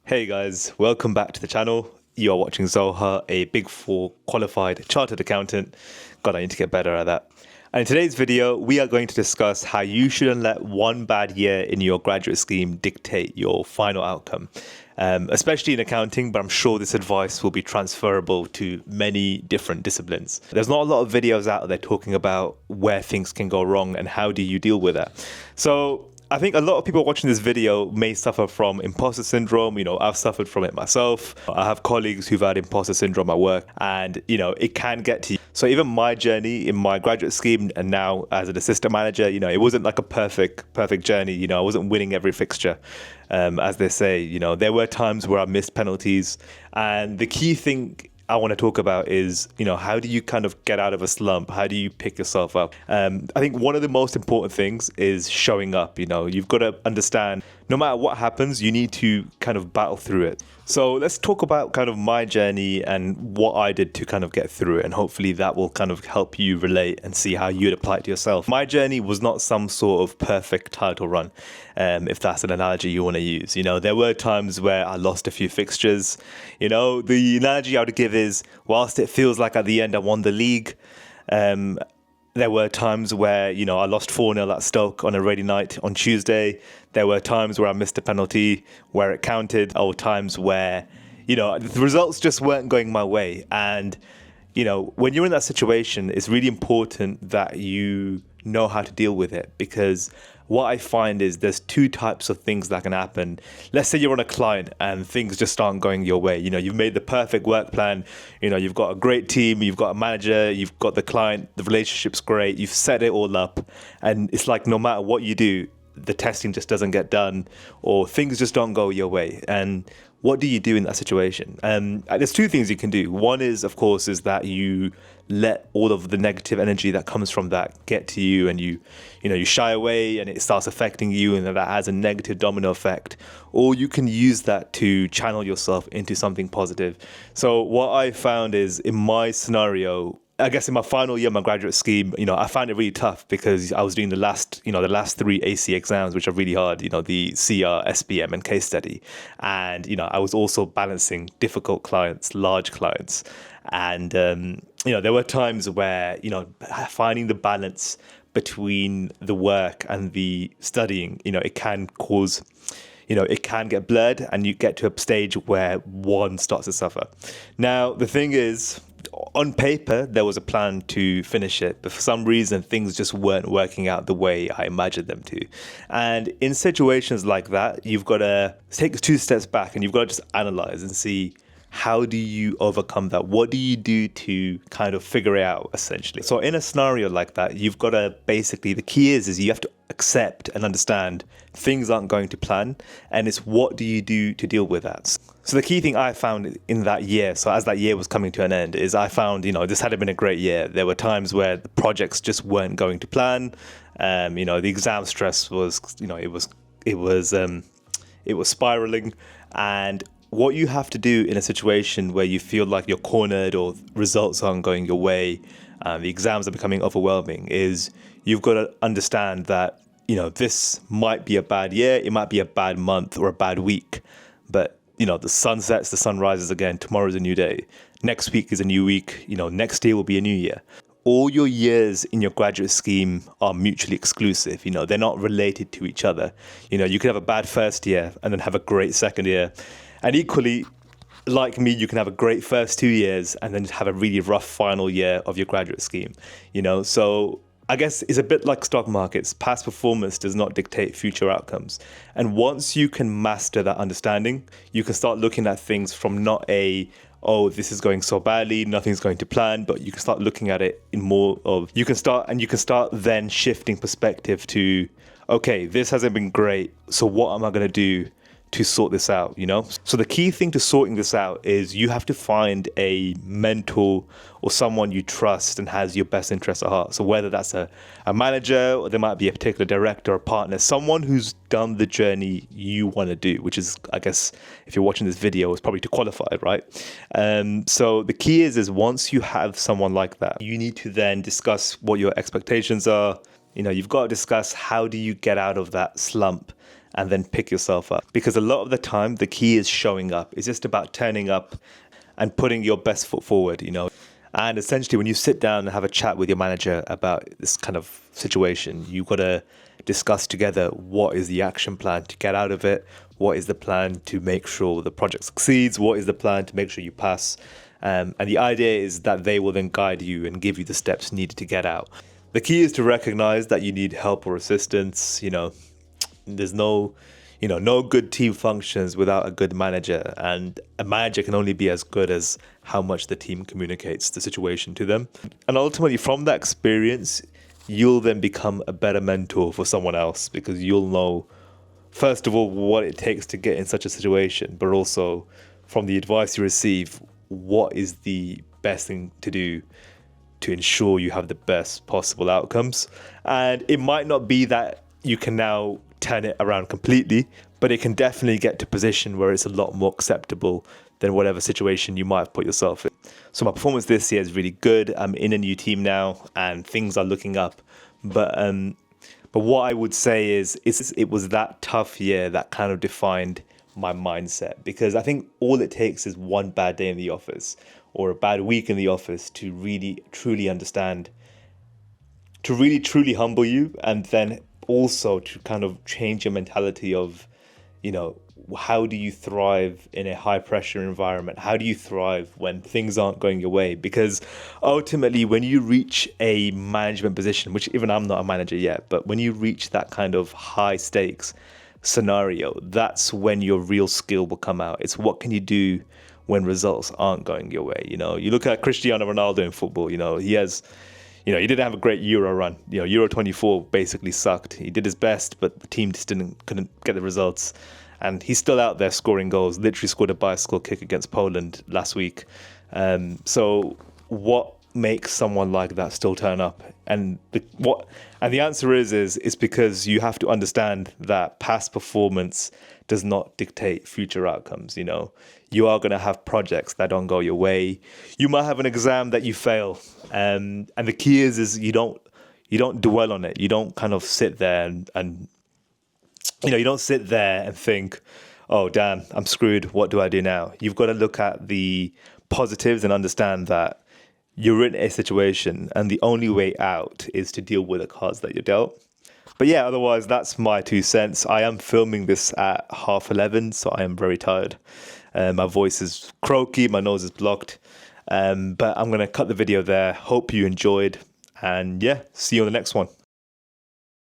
Hey guys, welcome back to the channel. You are watching Zohar, a Big Four qualified chartered accountant. God, I need to get better at that. And in today's video, we are going to discuss how you shouldn't let one bad year in your graduate scheme dictate your final outcome, especially in accounting, but I'm sure this advice will be transferable to many different disciplines. There's not a lot of videos out there talking about where things can go wrong and how do you deal with that. So I think a lot of people watching this video may suffer from imposter syndrome. I've suffered from it myself. I have colleagues who've had imposter syndrome at work, and it can get to you. So even my journey in my graduate scheme and now as an assistant manager, it wasn't like a perfect journey. I wasn't winning every fixture, as they say. There were times where I missed penalties, and the key thing I want to talk about is, how do you kind of get out of a slump? How do you pick yourself up? I think one of the most important things is showing up. You've got to understand no matter what happens, you need to kind of battle through it. So let's talk about kind of my journey and what I did to kind of get through it. And hopefully that will kind of help you relate and see how you'd apply it to yourself. My journey was not some sort of perfect title run, if that's an analogy you want to use. There were times where I lost a few fixtures. The analogy I would give is, whilst it feels like at the end I won the league, there were times where, I lost 4-0 at Stoke on a rainy night on Tuesday. There were times where I missed a penalty where it counted, or times where, the results just weren't going my way. And, when you're in that situation, it's really important that you know how to deal with it, because what I find is there's two types of things that can happen. Let's say you're on a client and things just aren't going your way. You've made the perfect work plan. You've got a great team, you've got a manager, you've got the client, the relationship's great, you've set it all up. And it's like no matter what you do, the testing just doesn't get done or things just don't go your way. And what do you do in that situation? There's two things you can do. One is, of course, is that you let all of the negative energy that comes from that get to you, and you shy away and it starts affecting you, and that has a negative domino effect. Or you can use that to channel yourself into something positive. So what I found is, in my scenario, I guess in my final year of my graduate scheme, I found it really tough because I was doing the last 3 AC exams, which are really hard, the CR, SBM and case study. And, I was also balancing difficult clients, large clients. And, there were times where, finding the balance between the work and the studying, it can cause, it can get blurred, and you get to a stage where one starts to suffer. Now, the thing is, on paper, there was a plan to finish it, but for some reason, things just weren't working out the way I imagined them to. And in situations like that, you've got to take 2 steps back and you've got to just analyze and see, how do you overcome that? What do you do to kind of figure it out, essentially? So in a scenario like that, you've got to basically, the key is you have to accept and understand things aren't going to plan, and it's what do you do to deal with that? So the key thing I found in that year, so as that year was coming to an end, is I found, this hadn't been a great year. There were times where the projects just weren't going to plan. The exam stress was, it was spiraling. And what you have to do in a situation where you feel like you're cornered or results aren't going your way, the exams are becoming overwhelming, is you've got to understand that, this might be a bad year, it might be a bad month or a bad week, but, the sun sets, the sun rises again, tomorrow's a new day. Next week is a new week, next year will be a new year. All your years in your graduate scheme are mutually exclusive. They're not related to each other. You could have a bad first year and then have a great second year. And equally, like me, you can have a great first 2 years and then have a really rough final year of your graduate scheme. So I guess it's a bit like stock markets. Past performance does not dictate future outcomes. And once you can master that understanding, you can start looking at things from not this is going so badly, nothing's going to plan, but you can start looking at it in more of, you can start then shifting perspective to, okay, this hasn't been great, so what am I going to do to sort this out, So the key thing to sorting this out is you have to find a mentor or someone you trust and has your best interests at heart. So whether that's a manager, or there might be a particular director or partner, someone who's done the journey you want to do, which is, I guess, if you're watching this video, is probably to qualify, right? So the key is once you have someone like that, you need to then discuss what your expectations are. You've got to discuss how do you get out of that slump. and then pick yourself up. Because a lot of the time, the key is showing up. It's just about turning up and putting your best foot forward, And essentially, when you sit down and have a chat with your manager about this kind of situation, you've got to discuss together what is the action plan to get out of it, what is the plan to make sure the project succeeds, what is the plan to make sure you pass. And the idea is that they will then guide you and give you the steps needed to get out. The key is to recognize that you need help or assistance. There's no good team functions without a good manager, and a manager can only be as good as how much the team communicates the situation to them. And ultimately, from that experience, you'll then become a better mentor for someone else, because you'll know, first of all, what it takes to get in such a situation, but also from the advice you receive, what is the best thing to do to ensure you have the best possible outcomes. And it might not be that you can now turn it around completely, but it can definitely get to a position where it's a lot more acceptable than whatever situation you might have put yourself in. So my performance this year is really good. I'm in a new team now and things are looking up. But what I would say is it was that tough year that kind of defined my mindset, because I think all it takes is one bad day in the office or a bad week in the office to really truly understand, to really truly humble you, and then also to kind of change your mentality of, how do you thrive in a high pressure environment? How do you thrive when things aren't going your way? Because ultimately, when you reach a management position, which even I'm not a manager yet, but when you reach that kind of high stakes scenario, that's when your real skill will come out. It's what can you do when results aren't going your way? You look at Cristiano Ronaldo in football, he has, he didn't have a great Euro run. Euro 24 basically sucked. He did his best, but the team just couldn't get the results. And he's still out there scoring goals, literally scored a bicycle kick against Poland last week. So what makes someone like that still turn up? And the answer is because you have to understand that past performance does not dictate future outcomes. You are going to have projects that don't go your way. You might have an exam that you fail, and the key is you don't dwell on it. You don't kind of sit there and you don't sit there and think, oh damn, I'm screwed, what do I do now? You've got to look at the positives and understand that you're in a situation and the only way out is to deal with the cards that you're dealt. But yeah, otherwise, that's my 2 cents. I am filming this at 11:30, so I am very tired. My voice is croaky, my nose is blocked. But I'm going to cut the video there. Hope you enjoyed. And yeah, see you on the next one.